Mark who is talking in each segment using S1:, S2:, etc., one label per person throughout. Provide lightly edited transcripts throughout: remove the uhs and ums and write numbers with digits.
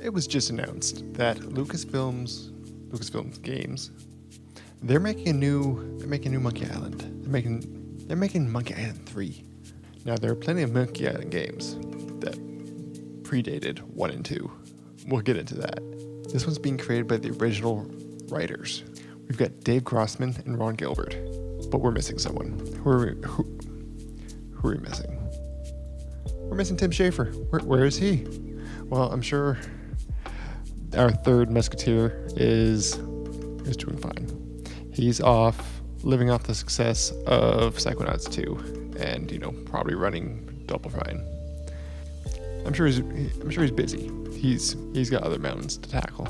S1: It was just announced that Lucasfilm Games, they're making a new Monkey Island. They're making Monkey Island 3. Now there are plenty of Monkey Island games that predated 1 and 2. We'll get into that. This one's being created by the original writers. We've got Dave Grossman and Ron Gilbert, but we're missing someone. Who are we missing? We're missing Tim Schafer. Where is he? Well, I'm sure our third musketeer is doing fine. He's living off the success of Psychonauts 2, and probably running Double Fine. I'm sure he's busy. He's got other mountains to tackle.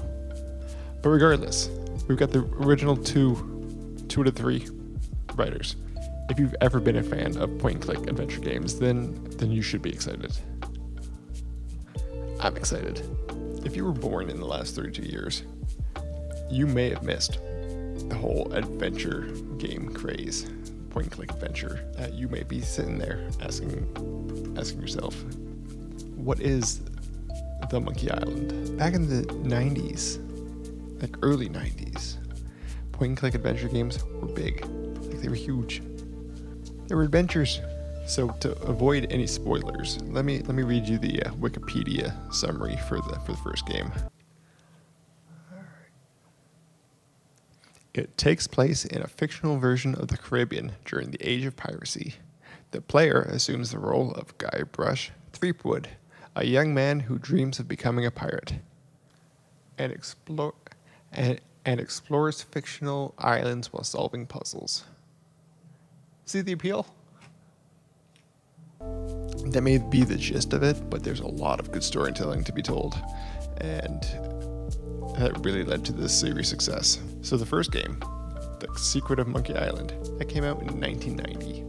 S1: But regardless, we've got the original two of the three writers. If you've ever been a fan of point-and-click adventure games, then you should be excited. I'm excited. If you were born in the last 32 years, you may have missed the whole adventure game craze, point-and-click adventure. You may be sitting there asking yourself, what is the Monkey Island? Back in the 90s, like early 90s, point-and-click adventure games were big. Like, they were huge. They were adventures. So to avoid any spoilers, let me read you the Wikipedia summary for the first game. It takes place in a fictional version of the Caribbean during the age of piracy. The player assumes the role of Guybrush Threepwood, a young man who dreams of becoming a pirate, and explores fictional islands while solving puzzles. See the appeal? That may be the gist of it, but there's a lot of good storytelling to be told, and that really led to this series' success. So the first game, The Secret of Monkey Island, that came out in 1990.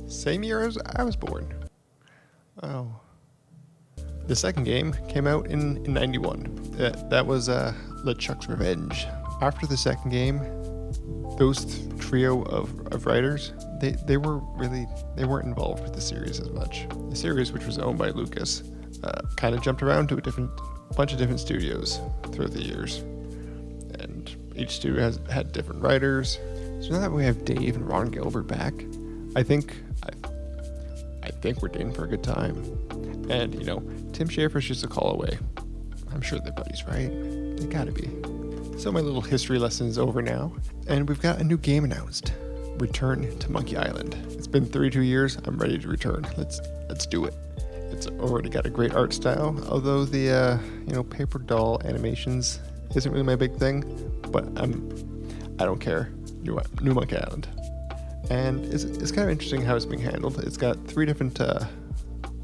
S1: Same year as I was born. Oh. The second game came out in 91. That was LeChuck's Revenge. After the second game, those trio of writers, they weren't involved with the series as much. The series, which was owned by Lucas, kind of jumped around to a bunch of different studios throughout the years, and each studio had different writers. So now that we have Dave and Ron Gilbert back, I think we're in for a good time. And Tim Schafer's just a call away. I'm sure they're buddies, right? They gotta be. So my little history lesson is over now, and we've got a new game announced. Return to Monkey Island. It's been 32 years. I'm ready to return. Let's do it. It's already got a great art style, although the paper doll animations isn't really my big thing, but I don't care. New Monkey Island. And it's kind of interesting how it's being handled. It's got 3 different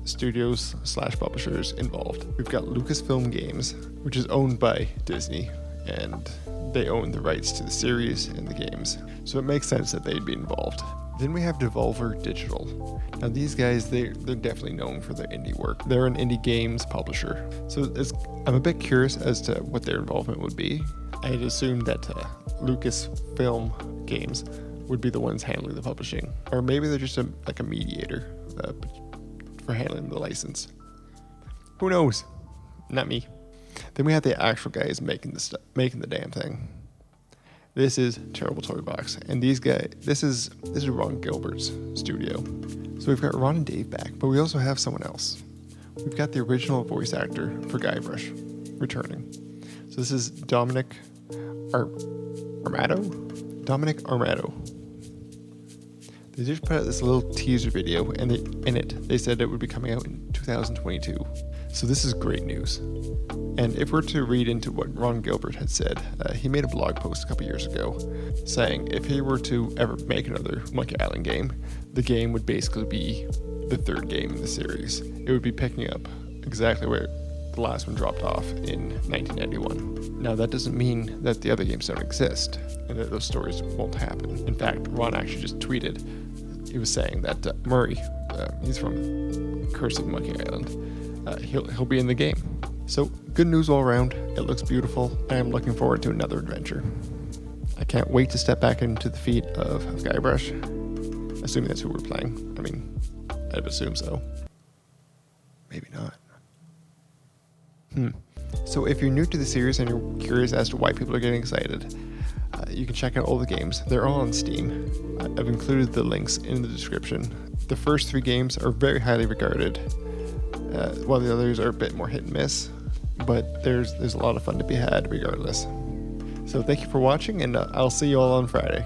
S1: studios / publishers involved. We've got Lucasfilm Games, which is owned by Disney, and they own the rights to the series and the games, so it makes sense that they'd be involved. Then we have Devolver Digital. Now these guys, they're definitely known for their indie work. They're an indie games publisher, so I'm a bit curious as to what their involvement would be. I'd assume that Lucasfilm Games would be the ones handling the publishing, or maybe they're just a mediator for handling the license. Who knows? Not me. Then we have the actual guys making the damn thing. This is Terrible Toy Box, and these guys, this is Ron Gilbert's studio. So we've got Ron and Dave back, but we also have someone else. We've got the original voice actor for Guybrush returning. So this is Dominic Armato. They just put out this little teaser video, and in it they said it would be coming out in 2022. So this is great news. And if we're to read into what Ron Gilbert had said, he made a blog post a couple years ago saying if he were to ever make another Monkey Island game, the game would basically be the third game in the series. It would be picking up exactly where the last one dropped off in 1991. Now that doesn't mean that the other games don't exist and that those stories won't happen. In fact, Ron actually just tweeted, he was saying that Murray, he's from Curse of Monkey Island, he'll be in the game. So good news all around. It looks beautiful, and I'm looking forward to another adventure. I can't wait to step back into the feet of Guybrush, assuming that's who we're playing. I mean, I'd assume so. Maybe not. So if you're new to the series and you're curious as to why people are getting excited, you can check out all the games. They're all on Steam. I've included the links in the description. The first 3 games are very highly regarded, while the others are a bit more hit and miss, but there's a lot of fun to be had regardless. So thank you for watching, and I'll see you all on Friday.